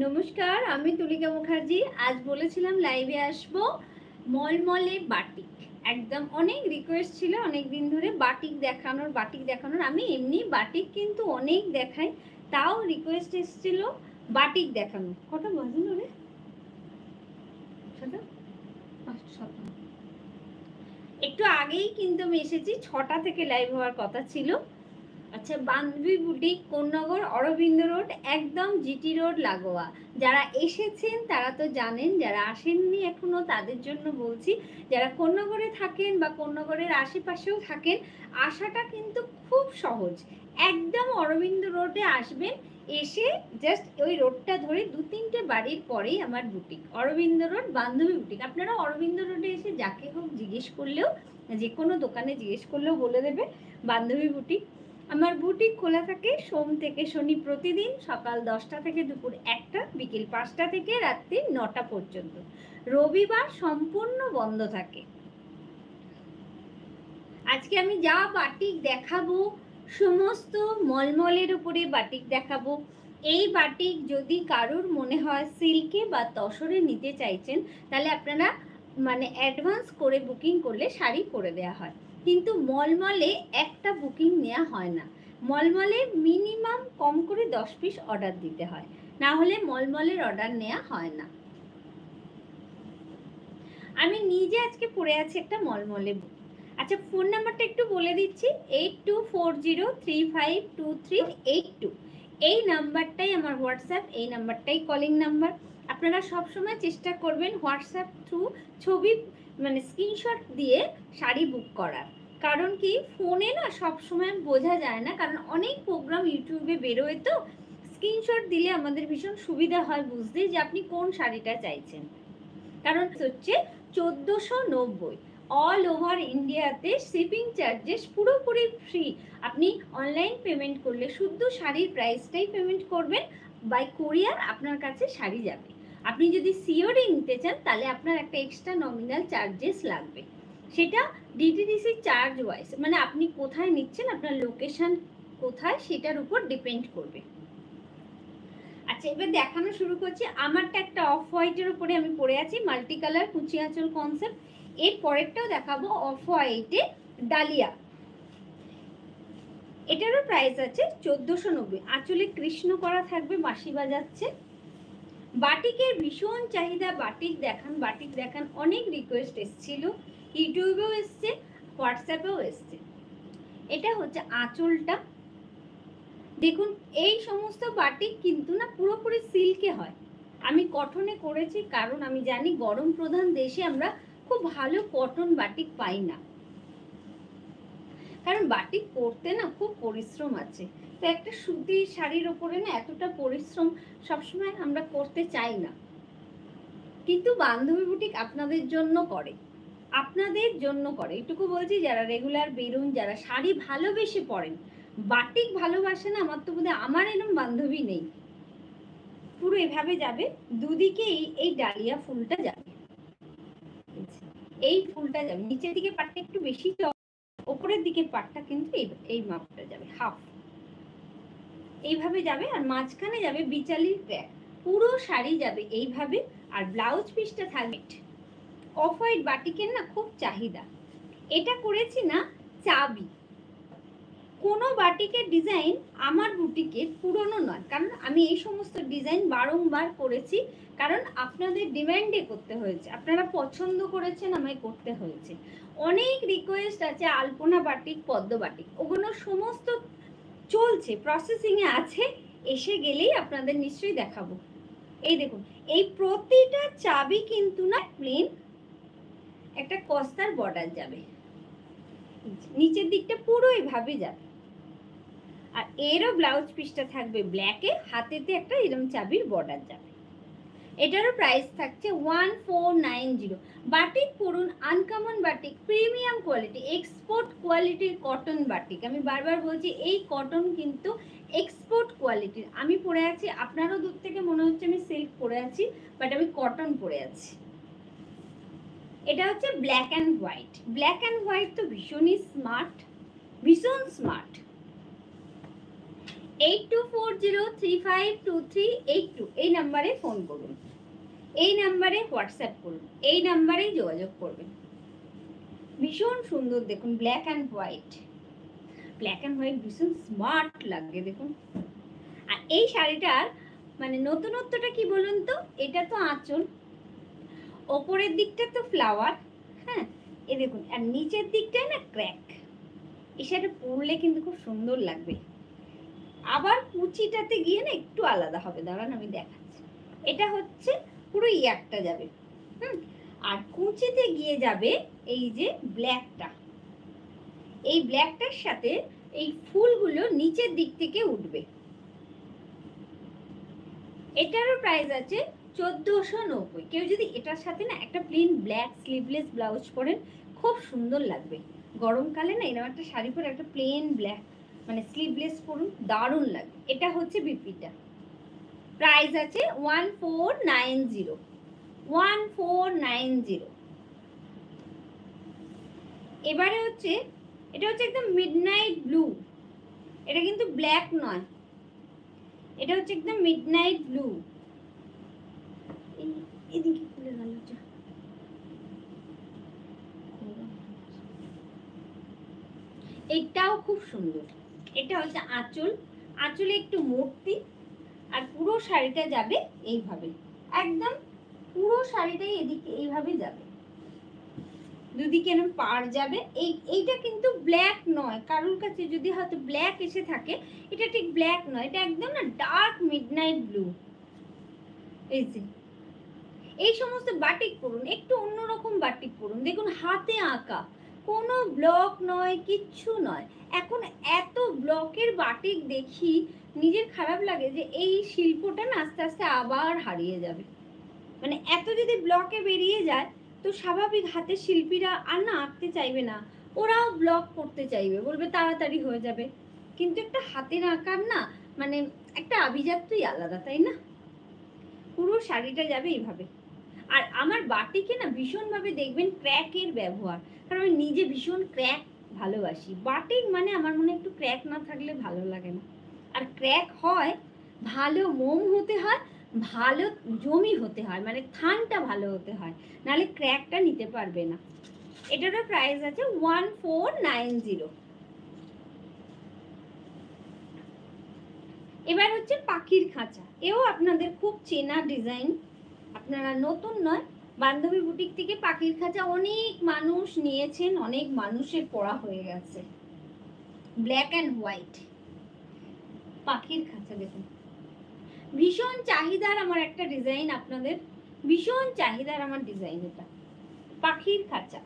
নমস্কার, আমি তুলিকা মুখার্জি। আজ বলেছিলাম লাইভে আসবো মলমলে বাটিক। একদম অনেক রিকোয়েস্ট ছিল অনেক দিন ধরে বাটিক দেখানোর। আমি এমনি বাটিক কিন্তু অনেক দেখাই, তাও রিকোয়েস্ট এসেছিল বাটিক দেখানো। কটা বাজলো রে? একটু আগেই কিন্তু আমি এসেছি, 6টা থেকে লাইভ হওয়ার কথা ছিল। আচ্ছা, বান্ধবী বুটিক, কোন্নগর, অরবিন্দ রোড, একদম জিটি রোড লাগোয়া। যারা এসেছেন তারা তো জানেন, যারা আসেননি এখনো তাদের জন্য বলছি। যারা কোন্নগরে থাকেন বা কোন্নগরের আশেপাশেও থাকেন, আসাটা কিন্তু খুব সহজ। একদম অরবিন্দ রোডে আসবেন, এসে জাস্ট ওই রোডটা ধরে 2-3টে বাড়ির পরেই আমার বুটিক, অরবিন্দ রোড বান্ধবী বুটিক। আপনারা অরবিন্দ রোডে এসে যাকে হোক জিজ্ঞেস করলেও, যে কোনো দোকানে জিজ্ঞেস করলেও বলে দেবে বান্ধবী বুটিক। আমার বুটিক খোলা থাকে সোম থেকে শনি প্রতিদিন সকাল 10টা থেকে দুপুর 1টা, বিকেল 5টা থেকে রাত্রি 9টা পর্যন্ত। রবিবার সম্পূর্ণ বন্ধ থাকে। আজকে আমি যা বাটিক দেখাবো সমস্ত মলমলের উপরে বাটিক দেখাবো। এই বাটিক যদি কারোর মনে হয় সিল্কে বা তসরে নিতে চাইছেন, তাহলে আপনারা অ্যাডভান্স করে বুকিং করলে শাড়ি করে দেওয়া হয়। কিন্তু মলমলে একটা বুকিং নেওয়া হয় না। মলমলে মিনিমাম কম করে 10 পিস অর্ডার দিতে হয়, না হলে মলমলের অর্ডার নেওয়া হয় না। আমি নিজে আজকে পরে আছি একটা মলমলে। আচ্ছা, ফোন নাম্বারটা একটু বলে দিচ্ছি, 8240352382। এই নাম্বারটাই আমার হোয়াটসঅ্যাপ, এই নাম্বারটাই কলিং নাম্বার। আপনারা সবসময় চেষ্টা করবেন হোয়াটসঅ্যাপ থ্রু ছবি স্ক্রিনশট দিয়ে শাড়ি বুক করার। কারণ কি, ফোনে না সবসময় বোঝা যায় না, কারণ অনেক প্রোগ্রাম ইউটিউবে বেরোয়, তো স্ক্রিনশট দিলে আমাদের ভীষণ সুবিধা হয় বুঝতে যে আপনি কোন শাড়িটা চাইছেন। কারণ হচ্ছে 1490, অল ওভার ইন্ডিয়াতে শিপিং চার্জেস পুরোপুরি ফ্রি। আপনি অনলাইন পেমেন্ট করলে শুধু শাড়ির প্রাইসটাই পেমেন্ট করবেন, বাই কুরিয়ার আপনার কাছে শাড়ি যাবে। আপনি যদি সিওডি নিতে চান তাহলে আপনার একটা এক্সট্রা নমিনাল চার্জেস লাগবে, সেটা ডিটিডিসি চার্জ ওয়াইজ, আপনি কোথায় নিচ্ছেন, আপনার লোকেশন কোথায় সেটার উপর ডিপেন্ড করবে। আচ্ছা, এবার দেখানো শুরু করছি। আমারটা একটা অফ হোয়াইটের উপরে আমি পরে আছি, মাল্টি কালার কুচি আঁচল কনসেপ্ট। এর পরেরটাও দেখাবো অফ হোয়াইটে ডালিয়া। এটারও প্রাইস আছে 1490। আঁচলে কৃষ্ণ করা থাকবে, বাঁশি বাজাচ্ছে। বাটিকের ভীষণ চাহিদা, বাটিক দেখান অনেক রিকোয়েস্ট এসেছিল, ইউটিউবেও এসছে, হোয়াটসঅ্যাপেও এসছে। এটা হচ্ছে আঁচলটা। দেখুন, এই সমস্ত বাটিক কিন্তু না পুরোপুরি সিল্কে হয়। আমি কটনে করেছি, কারণ আমি জানি গরম প্রধান দেশে আমরা খুব ভালো কটন বাটিক পাই না, কারণ বাটিক করতে না খুব পরিশ্রম আছে। তো একটা সুতির শাড়ির ওপরে না এতটা পরিশ্রম সবসময় আমরা করতে চাই না। কিন্তু বান্ধবী বুটিক আপনাদের জন্য করে, এটুকু বলছি, যারা রেগুলার বেরোন, যারা শাড়ি ভালোবেসে পরেন, বাটিক ভালোবাসে না, আমার তো বোধহয় আমার এরকম বান্ধবী নেই। পুরো এভাবে যাবে, দুদিকে এই ডালিয়া ফুলটা যাবে, এই ফুলটা যাবে, নিচের দিকে পাটটা একটু বেশি, ওপরের দিকের পাটটা কিন্তু এই মাপটা যাবে, হাফ এইভাবে যাবে। আর মাঝখানে যাবে বিচালির ক্র্যাক, পুরো শাড়ি যাবে এইভাবে। আর ব্লাউজ পিসটা থাকবে অফ হোয়াইট। বাটিকের না খুব চাহিদা। এটা করেছি না চাবি, কোনো বাটিকের ডিজাইন আমার বুটিকের পুরনো নয়, কারণ আমি এই সমস্ত ডিজাইন বারংবার করেছি, কারণ আপনাদের ডিমান্ডে করতে হয়েছে, আপনারা পছন্দ করেছেন, আমায় করতে হয়েছে। অনেক রিকোয়েস্ট আছে আলপনা বাটিক, পদ্ম বাটিক, ওগুলো সমস্ত চলছে, প্রসেসিংয়ে আছে, এসে গেলেই আপনাদের নিশ্চয়ই দেখাবো। এই দেখুন, এই প্রতিটা চাবি কিন্তু না প্লেন, একটা কস্তার বর্ডার যাবে, নিচের দিকটা পুরো এইভাবে যাবে। আর এরও ব্লাউজ পিসটা থাকবে ব্ল্যাকে, হাতেতে একটা এরকম চাবির বর্ডার যাবে। এটারও প্রাইস থাকছে 1490। বাটিক পরুন, uncommon batik, premium quality, export কোয়ালিটির কটন বাটিক। আমি বারবার বলছি এই কটন কিন্তু এক্সপোর্ট কোয়ালিটির। আমি পরে আছি, আপনারও দূর থেকে মনে হচ্ছে আমি সিল্ক পরে আছি, বাট আমি কটন পরে আছি। এটা হচ্ছে black and white. Black and white তো ভীষণই স্মার্ট, ভীষণ স্মার্ট। 8240352382 এই নাম্বারে ফোন করুন, এই নাম্বারে হোয়াটসঅ্যাপ করুন, এই নাম্বারেই যোগাযোগ করবেন। ভীষণ সুন্দর দেখুন, black and white, black and white ভীষণ স্মার্ট লাগে দেখুন। আর এই শাড়িটার মানে নতুনত্বটা কি বলুন তো, এটা তো আঁচল, ওপরের দিকটা তো ফ্লাওয়ার, হ্যাঁ এ দেখুন, আর নিচের দিকটায় না ক্র্যাক। এই শাড়িটা পরলে কিন্তু খুব সুন্দর লাগবে। আবার কুচিটাতে গিয়ে না একটু আলাদা হবে, দাঁড়ান আমি দেখাচ্ছি। এটা হচ্ছে পুরো ইয়ারটা যাবে, আর কুচিতে গিয়ে যাবে এই যে ব্ল্যাকটা, এই ব্ল্যাকটার সাথে এই ফুলগুলো নিচের দিক থেকে উঠবে। এটারও প্রাইস আছে 1490। কেউ যদি এটার সাথে না একটা প্লেন ব্ল্যাক স্লিভলেস ব্লাউজ পরেন, খুব সুন্দর লাগবে। গরমকালে না এরকম একটা শাড়ি পরে একটা প্লেন ব্ল্যাক মানে স্লিভলেস পরুন, দারুণ লাগবে। এটা হচ্ছে বিপিটা, প্রাইস আছে 1490, 1490। এবারে হচ্ছে এটা হচ্ছে একদম মিডনাইট ব্লু, এটা কিন্তু ব্ল্যাক নয়, এটা হচ্ছে একদম মিডনাইট ব্লু। এদিকে খুলে গেল, এটাও খুব সুন্দর। এটা হচ্ছে আঁচল, আঁচলে একটু মূর্তি, আর পুরো শাড়িটা যাবে এইভাবে, একদম পুরো শাড়িটাই এদিকে এইভাবে যাবে, দুদিকে এরকম পার যাবে। এইটা কিন্তু ব্ল্যাক নয়, কারোর কাছে যদি হয়তো ব্ল্যাক এসে থাকে, এটা ঠিক ব্ল্যাক নয়, এটা একদম না ডার্ক মিডনাইট ব্লু। এই যে এই সমস্ত বাটিক পরুন, একটু অন্যরকম বাটিক পরুন, দেখুন হাতে আঁকা, কোনো ব্লক নয়, কিচ্ছু নয়। এখন এত ব্লকের বাটিক দেখি নিজের খারাপ লাগে যে এই শিল্পটা না আস্তে আস্তে আবার হারিয়ে যাবে। মানে এত যদি ব্লকে বেরিয়ে যায় তো স্বাভাবিক হাতের শিল্পীরা আর না আঁকতে চাইবে না, ওরাও ব্লক করতে চাইবে, বলবে তাড়াতাড়ি হয়ে যাবে। কিন্তু একটা হাতের আঁকার না মানে একটা আভিজাত্যই আলাদা, তাই না? পুরো শাড়িটা যাবে এইভাবে। আর আমার বাটিকে না ভীষণভাবে দেখবেন ক্র্যাকের ব্যবহার, কারণ আমি নিজে ভীষণ ক্র্যাক ভালোবাসি। বাটিক মানে আমার মনে একটু ক্র্যাক না থাকলে ভালো লাগে না। আর ক্র্যাক হয় ভালো মোম হতে হয়, ভালো জমি হতে হয়, মানে থানটা ভালো হতে হয়, নাহলে ক্র্যাকটা নিতে পারবে না। এটারও প্রাইস আছে 1490। এবার হচ্ছে পাখির খাঁচা, এও আপনাদের খুব চেনা ডিজাইন, আপনারা নতুন নয়, বান্ধবী বুটিক থেকে পাখির খাঁচা অনেক মানুষ নিয়েছেন, অনেক মানুষের পড়া হয়ে গেছে। ব্ল্যাক অ্যান্ড হোয়াইট পাখির খাঁচা দেখুন, ভীষণ চাহিদার আমার একটা ডিজাইন, আপনাদের ভীষণ চাহিদার আমার ডিজাইন। এটা পাখির খাঁচা,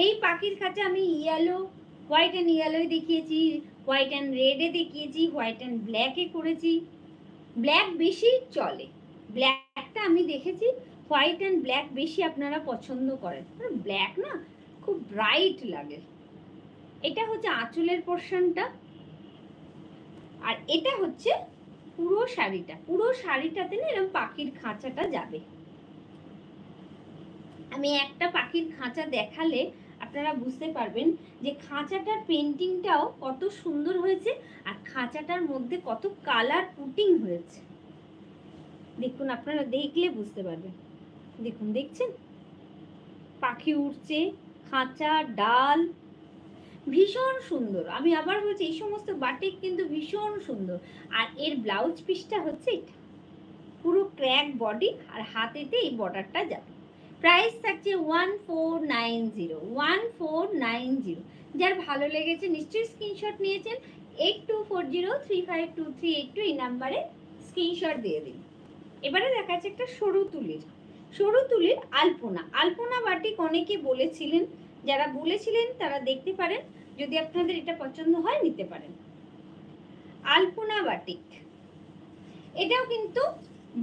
এই পাখির খাঁচা আমি ইয়েলো, হোয়াইট অ্যান্ড ইয়েলোয় দেখিয়েছি, হোয়াইট অ্যান্ড রেডে দেখিয়েছি, হোয়াইট অ্যান্ড ব্ল্যাকে করেছি। ব্ল্যাক বেশি চলে, ব্ল্যাকটা আমি দেখেছি হোয়াইট অ্যান্ড ব্ল্যাক বেশি আপনারা পছন্দ করেন, ব্ল্যাক না খুব ব্রাইট লাগে। এটা হচ্ছে আঁচলের পোর্শনটা, আর এটা হচ্ছে পুরো শাড়িটা, পুরো শাড়িটাতে না এরকম পাখির খাঁচাটা যাবে। আমি একটা পাখির খাঁচা দেখালে আপনারা বুঝতে পারবেন যে খাঁচাটার পেন্টিংটাও কত সুন্দর হয়েছে, আর খাঁচাটার মধ্যে কত কালার পুটিং হয়েছে। দেখুন, আপনারা দেখলে বুঝতে পারবেন। দেখুন, দেখছেন পাখি উঠছে, খাঁচা, ডাল, ভীষণ সুন্দর। আমি আবার বলছি এই সমস্ত বাটিক কিন্তু ভীষণ সুন্দর। আর এর ব্লাউজ পিসটা হচ্ছে এটা, পুরো ক্র্যাক বডি, আর হাতেতে এই বর্ডারটা যাবে। প্রাইস থাকছে 1490, 1490। যার ভালো লেগেছে নিশ্চয়ই স্ক্রিনশট নিয়েছেন, 8240352382 এই নাম্বারে স্ক্রিনশট দিয়ে দিন। এবারে দেখাচ্ছে একটা সরু তুলির, সরু তুলির আলপনা। আলপনা বাটিক অনেকে বলেছিলেন, যারা বলেছিলেন তারা দেখতে পারেন, যদি আপনাদের এটা পছন্দ হয় নিতে পারেন। আলপনা বাটিক, এটাও কিন্তু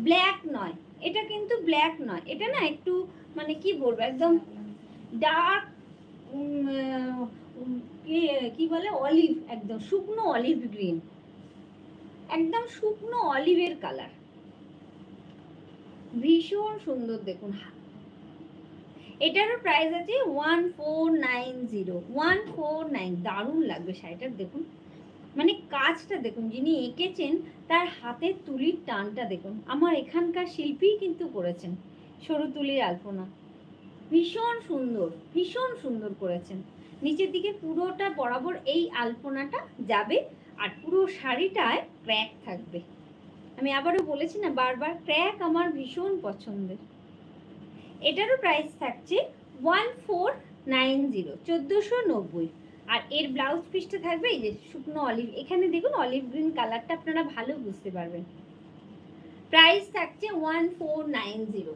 ব্ল্যাক নয়, এটা কিন্তু ব্ল্যাক নয়, এটা না একটু মানে কি বলবো একদম ডার্ক কি বলে অলিভ, একদম শুকনো অলিভ গ্রিন, একদম শুকনো অলিভের কালার, ভীষণ সুন্দর। দেখুন এটারও প্রাইস আছে 1490, 149। দারুণ লাগবে শাড়িটার, দেখুন মানে কাজটা দেখুন, যিনি এঁকেছেন তার হাতের তুলির টানটা দেখুন। আমার এখানকার শিল্পীই কিন্তু করেছেন সরু তুলির আলপনা। ভীষণ সুন্দর, ভীষণ সুন্দর করেছেন। নিচের দিকে পুরোটা বরাবর এই আলপনাটা যাবে, আর পুরো শাড়িটায় ক্র্যাক থাকবে। আমি আবারও বলেছি না বারবার, ক্র্যাক আমার ভীষণ পছন্দের। এটারও প্রাইস থাকছে 1490, 1490। আর এর ব্লাউজ পিসটা থাকবে এই যে শুকনো অলিভ, এখানে দেখুন অলিভ গ্রিন কালারটা আপনারা ভালো বুঝতে পারবেন। প্রাইস থাকছে 1490।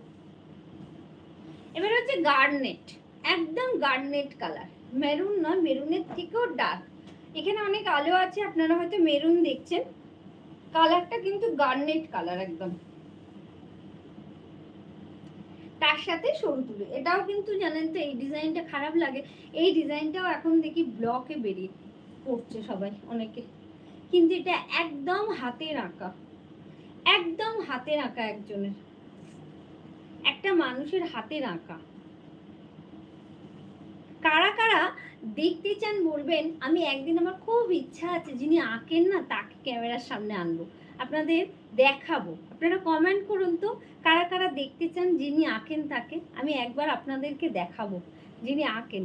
এবার হচ্ছে গার্নেট, একদম গার্নেট কালার, মেরুন নয়, মেরুনের থেকেও ডার্ক। এখানে অনেক আলো আছে, আপনারা হয়তো মেরুন দেখছেন, কালারটা কিন্তু গার্নেট কালার একদম। তার সাথে সরু তুলি, এটাও কিন্তু জানেন তো এই ডিজাইনটা খারাপ লাগে, এই ডিজাইনটাও এখন দেখি ব্লকে বেরিয়ে পড়ছে সবাই অনেকে, কিন্তু এটা একদম হাতের আঁকা, একদম হাতের আঁকা, একজনের, একটা মানুষের হাতের আঁকা। কারা কারা দেখতে চান বলবেন, আমি একদিন, আমার খুব ইচ্ছা আছে যিনি আঁকেন না তাকে ক্যামেরার সামনে আনবো, আপনাদের দেখাবো। আপনারা কমেন্ট করুন তো কারা কারা দেখতে চান যিনি আঁকেন তাকে, আমি একবার আপনাদেরকে দেখাবো যিনি আঁকেন।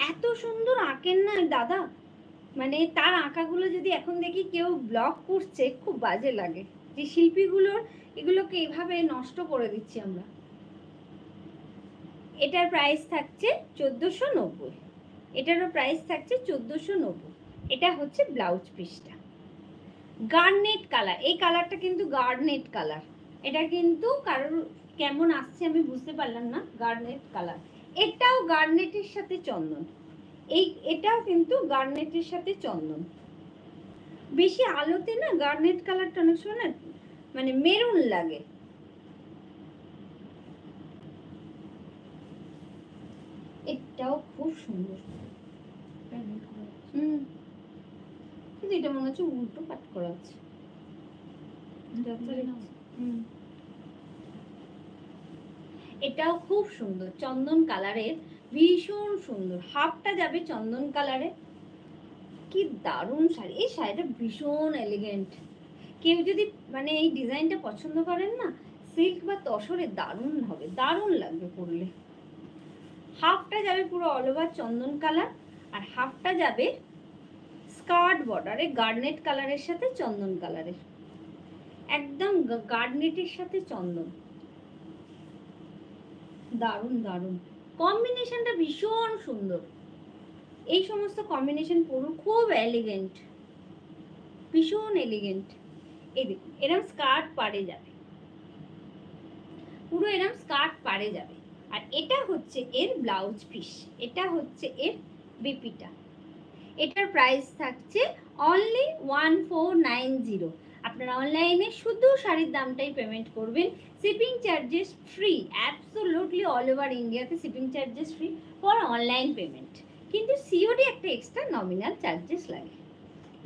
এত সুন্দর আঁকেন না দাদা, মানে তার আঁকাগুলো যদি এখন দেখি কেউ ব্লগ করছে খুব বাজে লাগে, যে শিল্পীগুলোর এগুলোকে এভাবে নষ্ট করে দিচ্ছি আমরা। এটার প্রাইস থাকছে 1490, এটারও প্রাইস থাকছে 1490। এটা হচ্ছে ব্লাউজ পিসটা, গার্নেট কালার, এই কালারটা কিন্তু গার্নেট কালার, এটা কিন্তু কারোর কেমন আসছে আমি বুঝতে পারলাম না, গার্নেট কালার। এটাও গার্নেটের সাথে চন্দন, এটাও কিন্তু গার্নেটের সাথে চন্দন। বেশি আলোতে না গার্নেট কালারটা অনেক সময় না মানে মেরুন লাগে। এটাও খুব সুন্দর, কিন্তু এটা মনে হচ্ছে উল্টো কাট করা আছে। এটাও খুব সুন্দর, চন্দন কালারের, ভীষণ সুন্দর, হাফটা যাবে চন্দন কালারে। কি দারুণ শাড়ি, এই শাড়িটা ভীষণ এলিগেন্ট। কেউ যদি মানে এই ডিজাইনটা পছন্দ করেন না, সিল্ক বা তসরে দারুণ হবে, দারুণ লাগবে পরলে। হাফটা যাবে পুরো অল ওভার চন্দন কালার, আর হাফটা যাবে স্কার্ট বর্ডারে গার্নেট কালারের সাথে চন্দন কালারের, একদম গার্নেটের সাথে চন্দন। দারুণ দারুণ কম্বিনেশনটা, ভীষণ সুন্দর। এই সমস্ত কম্বিনেশন পরুন, খুব এলিগেন্ট, ভীষণ এলিগেন্ট। এই দেখুন এরম স্কার্ট পাড়ে যাবে, পুরো এরম স্কার্ট পাড়ে যাবে। আর এটা হচ্ছে এর ব্লাউজ পিস, এটা হচ্ছে এর বিপিটা। এটার প্রাইস থাকছে অনলি 1490। আপনারা অনলাইনে শুধু শাড়ির দামটাই পেমেন্ট করবেন, shipping charges free, absolutely all over ইন্ডিয়াতে shipping charges free for online payment, কিন্তু সিওডি একটা এক্সট্রা নমিনাল চার্জেস লাগে।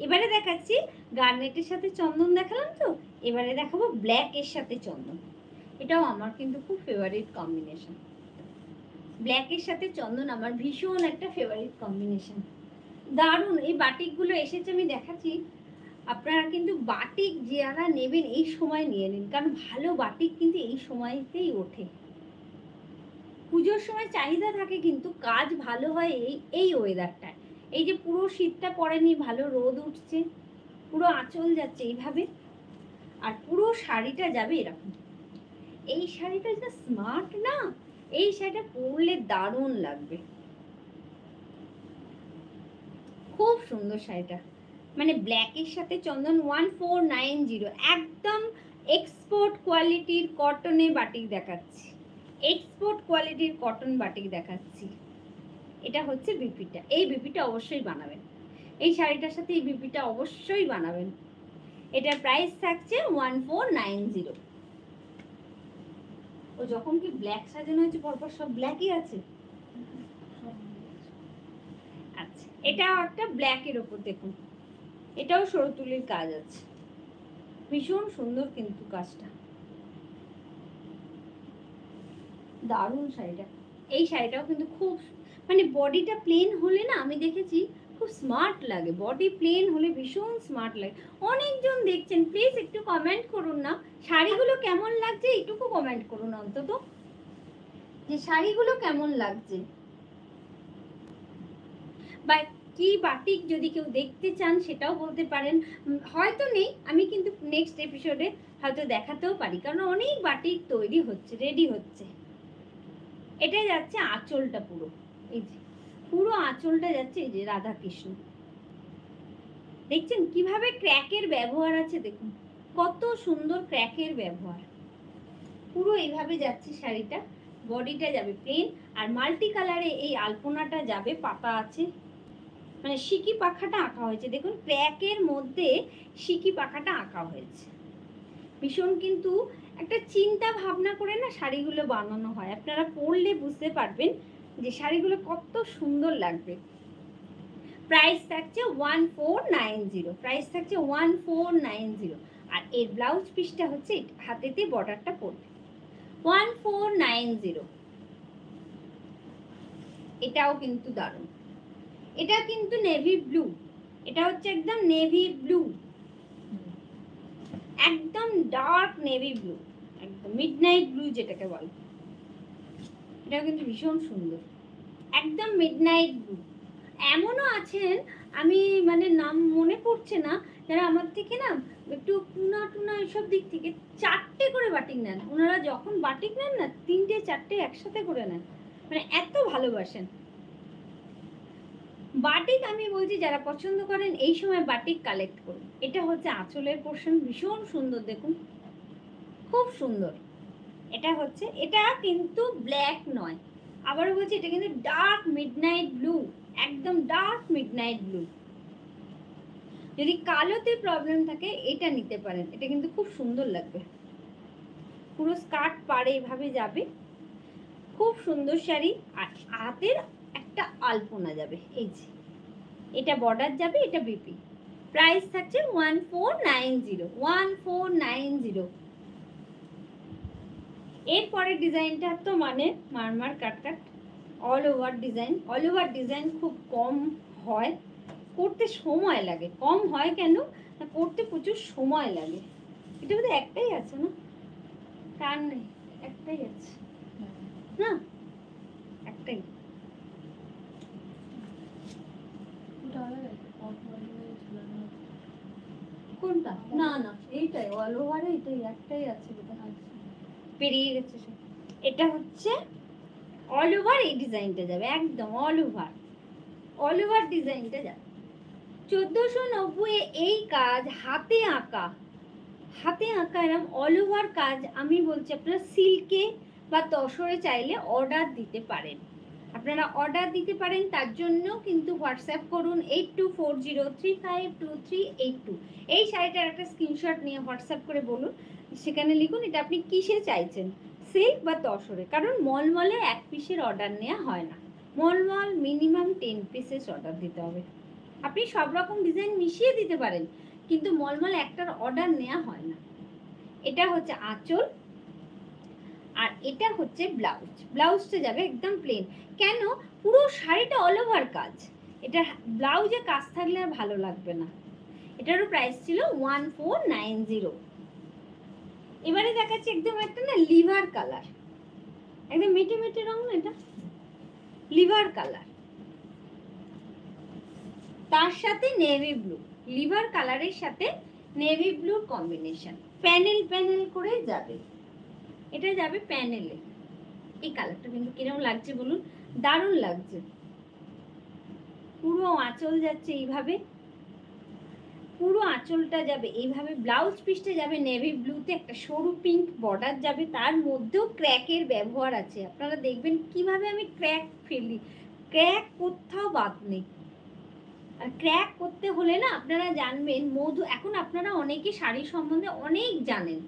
এবারে দেখাচ্ছি গার্নেটের সাথে চন্দন দেখালাম তো, এবারে দেখাবো ব্ল্যাকের সাথে চন্দন। এটাও আমার কিন্তু খুব ফেভারিট কম্বিনেশন, ব্ল্যাকের সাথে চন্দন আমার ভীষণ একটা ফেভারিট কম্বিনেশন, দারুণ। এই বাটিকগুলো এসেছে আমি দেখাচ্ছি, আপনারা কিন্তু বাটিক যারা নেবেন এই সময় নিয়ে নিন, কারণ ভালো বাটিক কিন্তু এই সময়তেই ওঠে, পুজোর সময় চাহিদা থাকে, কিন্তু কাজ ভালো হয় এই ওয়েদারটায়। এই যে পুরো শীতটা পড়েনি, ভালো রোদ উঠছে, পুরো আঁচল যাচ্ছে এইভাবে, আর পুরো শাড়িটা যাবে এরকম। এই শাড়িটা যা স্মার্ট না, এই শাড়িটা পরলে দারুণ লাগবে, খুব সুন্দর শাড়িটা। মানে ব্ল্যাকের সাথে চন্দন 1490, একদম এক্সপোর্ট কোয়ালিটির কটনে বাটিক দেখাচ্ছি, এক্সপোর্ট কোয়ালিটির কটন বাটিক দেখাচ্ছি। এটা হচ্ছে বিপিটা, এই বিপিটা অবশ্যই বানাবেন, এই শাড়িটার সাথে এই বিপিটা অবশ্যই বানাবেন। এটার প্রাইস থাকছে 1490। ও যখন কি ব্ল্যাক সাজানো হয়েছে পরপর সব ব্ল্যাকই আছে। আচ্ছা, এটাও একটা ব্ল্যাকের ওপর দেখুন, এটাও সরু তুলির কাজ আছে, ভীষণ সুন্দর কিন্তু কাজটা, দারুণ শাড়িটা। এই শাড়িটাও কিন্তু খুব মানে বডিটা প্লেন হলে না আমি দেখেছি খুব খুব স্মার্ট লাগে, বডি প্লেন হলে ভীষণ স্মার্ট লাগে। অনেকজন দেখছেন, প্লিজ একটু কমেন্ট করুন না শাড়িগুলো কেমন লাগছে, এইটুকু কমেন্ট করুন অন্তত যে শাড়িগুলো কেমন লাগছে। বা কি বাটিক যদি কেউ দেখতে চান সেটাও বলতে পারেন, হয়তো নেই, আমি কিন্তু নেক্সট এপিসোডে হয়তো দেখাতেও পারি, কারণ অনেক বাটিক তৈরি হচ্ছে, রেডি হচ্ছে। এটা যাচ্ছে আঁচলটা পুরো, এই যে পুরো আঁচলটা যাচ্ছে এই যে রাধাকৃষ্ণ। দেখছেন কিভাবে ক্র্যাকের ব্যবহার আছে, দেখুন কত সুন্দর ক্র্যাকের ব্যবহার। পুরো এইভাবে যাচ্ছে শাড়িটা, বডিটা যাবে প্লেন, আর মাল্টি কালারে এই আলপনাটা যাবে, পাতা আছে, মানে সিকি পাখাটা আঁকা হয়েছে, দেখুন ক্র্যাকের মধ্যে সিকি পাখাটা আঁকা হয়েছে। ভীষণ কিন্তু একটা চিন্তা ভাবনা করে না শাড়িগুলো বানানো হয়, আপনারা পরলে বুঝতে পারবেন যে শাড়িগুলো কত সুন্দর লাগবে। প্রাইস থাকছে 1490, প্রাইস থাকছে 1490, আর এর ব্লাউজ পিসটা হচ্ছে হাতেতে বর্ডারটা পড়বে 1490। এটাও কিন্তু দারুণ, এটা কিন্তু নেভি ব্লু, এটা হচ্ছে একদম নেভি ব্লু, একদম ডার্ক নেভি ব্লু, একদম মিডনাইট ব্লু যেটাকে বলে, এটাও কিন্তু ভীষণ সুন্দর, একদম মিডনাইট ব্লু। এমনও আছেন, আমি মানে নাম মনে পড়ছে না, যারা আমার থেকে না একটু টুনা টুনা এসব দিক থেকে 4টে করে বাটিক নেন। ওনারা যখন বাটিক নেন না 3টে 4টে একসাথে করে নেন, মানে এত ভালোবাসেন বাটিক। আমি বলছি যারা পছন্দ করেন এই সময় বাটিক কালেক্ট করুন। এটা হচ্ছে আঁচলের পোর্শন, ভীষণ সুন্দর, দেখুন খুব সুন্দর। এটা হচ্ছে, এটা কিন্তু ব্ল্যাক নয়, আবারও বলছি এটা কিন্তু ডার্ক মিডনাইট ব্লু, একদম ডার্ক মিডনাইট ব্লু। যদি কালোতে প্রবলেম থাকে এটা নিতে পারেন, এটা কিন্তু খুব সুন্দর লাগবে। পুরো স্কার্ট পাড়ে এভাবে যাবে, খুব সুন্দর শাড়ি। আর হাতের একটা আলপনা যাবে, এই যে এটা বর্ডার যাবে, এটা বিপি। প্রাইস থাকছে 1490, 1490। এরপরের ডিজাইনটা তো মানে মারমার কাটকাট all over design. All over design খুব কম হয়, করতে সময় লাগে। কম হয় কেন না, করতে প্রচুর সময় লাগে। এটা বোধহয় একটাই আছে না, কার নেই, একটাই আছে না, একটাই। কোনটা? না না, এইটাই অল ওভারে, এটাই একটাই আছে, পেরিয়ে গেছে সব। এটা হচ্ছে অল ওভার, এই ডিজাইনটা যাবে একদম অল ওভার, অল ওভার ডিজাইনটা যাবে 1490। এই কাজ হাতে আঁকা, হাতে আঁকা এরকম অল ওভার কাজ। আমি বলছি আপনারা সিল্কে বা তসরে চাইলে অর্ডার দিতে পারেন, আপনারা অর্ডার দিতে পারেন। তার জন্য কিন্তু হোয়াটসঅ্যাপ করুন 8240352382। এই শাড়িটার একটা স্ক্রিনশট নিয়ে হোয়াটসঅ্যাপ করে বলুন, সেখানে লিখুন এটা আপনি কিসে চাইছেন, সিল্ক বা তসরে। কারণ মলমলে 1 পিসের অর্ডার নেওয়া হয় না, মলমল মিনিমাম 10 পিসেস অর্ডার দিতে হবে। আপনি সব রকম ডিজাইন মিশিয়ে দিতে পারেন, কিন্তু মলমল একটার অর্ডার নেওয়া হয় না। এটা হচ্ছে আঁচল, আর এটা হচ্ছে ব্লাউজ। ব্লাউজটা যাবে একদম প্লেন, কেন পুরো শাড়িটা অল ওভার কাজ, এটা ব্লাউজে কাজ থাকলে আর ভালো লাগবে না। এটারও প্রাইস ছিল 1490। এবারে দেখাচ্ছি একদম একটা না লিভার কালার, একদম মেটে মেটে রং না, এটা লিভার কালার, তার সাথে নেভি ব্লু, লিভার কালারের সাথে নেভি ব্লুর কম্বিনেশন, প্যানেল প্যানেল করে যাবে। এটা যাবে প্যানেলে। এই কালারটা কিন্তু কিরকম লাগছে বলুন, দারুণ লাগছে। পুরো আঁচল যাচ্ছে এইভাবে, পুরো আঁচলটা যাবে এইভাবে, ব্লাউজ পিসটা যাবে নেভি ব্লুতে, একটা সরু পিঙ্ক বর্ডার যাবে, তার মধ্যেও ক্র্যাকের ব্যবহার আছে। আপনারা দেখবেন কিভাবে আমি ক্র্যাক ফেলি, ক্র্যাক কোথাও বাদ নেই। আর ক্র্যাক করতে হলে না আপনারা জানবেন মধু, এখন আপনারা অনেকে শাড়ি সম্বন্ধে অনেক জানেন,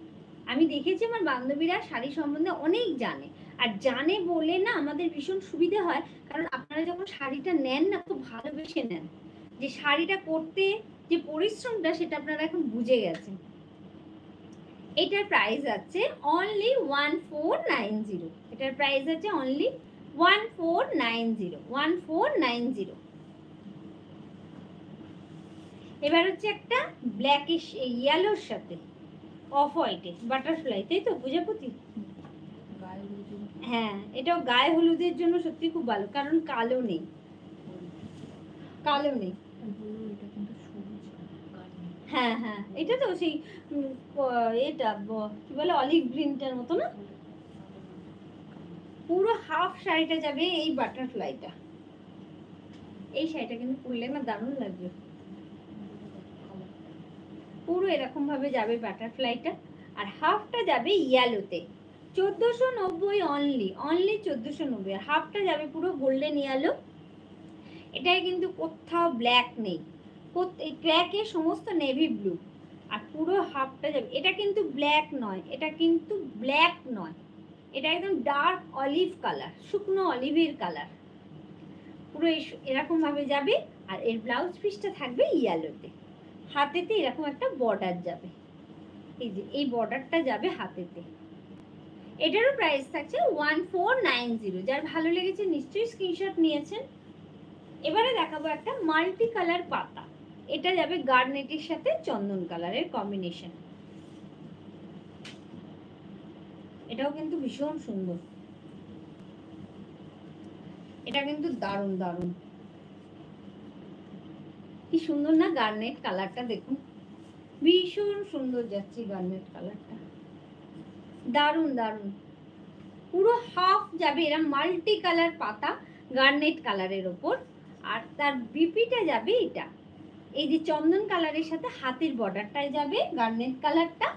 আমি দেখেছি আমার বান্ধবীরা শাড়ি সম্বন্ধে অনেক জানে, আর জানে বলে না আমাদের ভীষণ সুবিধা হয়। কারণ আপনারা যখন শাড়িটা নেন না, খুব ভালোবেসে নেন, যে শাড়িটা করতে যে পরিশ্রমটা সেটা আপনারা এখন বুঝে গেছেন। এটার প্রাইস আছে অনলি 1490, এটার প্রাইস আছে অনলি 1490, 1490। এবার হচ্ছে একটা ব্ল্যাকিশ ইয়েলোর সাথে অফ হোয়াইটে বাটারফ্লাই, তাই তো প্রজাপতি? হ্যাঁ, এটাও গায়ে হলুদের জন্য সত্যি খুব ভালো, কারণ কালো নেই, কালো নেই। হ্যাঁ হ্যাঁ, এটা তো সেই এটা কি বলে অলিভ গ্রিনটার মতো না? পুরো হাফ শাড়িটা যাবে এই বাটারফ্লাইটা। এই শাড়িটা কিন্তু পরলে না দারুণ লাগবে। পুরো এরকম ভাবে যাবে বাটারফ্লাইটা, আর হাফটা যাবে ইয়েলোতে। 1490 অনলি 1490। হাফটা যাবে পুরো গোল্ডেন ইয়েলো। এটাই কিন্তু কোথাও ব্ল্যাক নেই, এই ক্র্যাকে সমস্ত নেভি ব্লু, আর পুরো হাফটা যাবে। এটা কিন্তু ব্ল্যাক নয়, এটা কিন্তু ব্ল্যাক নয়, এটা একদম ডার্ক অলিভ কালার, শুকনো অলিভের কালার। পুরো এরকম ভাবে যাবে। আর এর ব্লাউজ পিসটা থাকবে ইয়েলোতে, হাতেতে এরকম একটা বর্ডার যাবে, এই যে এই বর্ডারটা যাবে হাতেতে। এটারও প্রাইস থাকছে 1490। যার ভালো লেগেছে নিশ্চয়ই স্ক্রিনশট নিয়েছেন। এবারে দেখাবো একটা মাল্টি কালার পাতা, এটা যাবে গার্নেটের সাথে চন্দন কালারের কম্বিনেশন। এটাও কিন্তু ভীষণ সুন্দর, এটা কিন্তু দারুণ দারুণ, কি সুন্দর না গার্নেট কালারটা, দেখুন ভীষণ সুন্দর যাচ্ছে গার্নেট কালারটা, দারুণ দারুণ। পুরো হাফ যাবে এরা মাল্টি কালার পাতা গার্নেট কালারের ওপর, আর তার বিপিটা যাবে এটা এই যে চন্দন কালারের সাথে হাতের বর্ডারটায় যাবে গার্নেট কালারটা,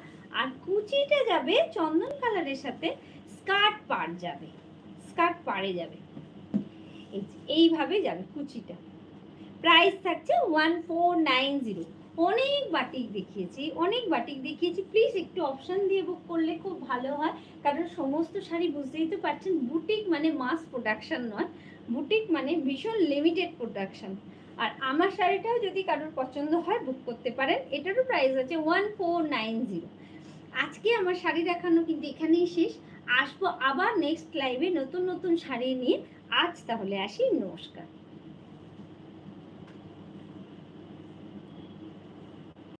আর কুচিটা যাবে চন্দন কালারের সাথে স্কার্ট পাড় যাবে, স্কার্ট পাড়ে যাবে, এইভাবে যাবে কুচিটা। প্রাইস থাকছে 1490। অনেক বাটিক দেখিয়েছি, প্লিজ একটু অপশন দিয়ে বুক করলে খুব ভালো হয়, কারণ সমস্ত শাড়ি বুঝতেই তো পারছেন বুটিক মানে মাস প্রোডাকশন নয়, বুটিক মানে ভীষণ লিমিটেড প্রোডাকশন। আর আমার শাড়িটাও যদি কারোর পছন্দ হয় বুক করতে পারেন। এটারও প্রাইস আছে 1490। আজকে আমার শাড়ি দেখানো কিন্তু এখানেই শেষ, আসবো আবার নেক্সট লাইভে নতুন নতুন শাড়ি নিয়ে। আজ তাহলে আসি, নমস্কার।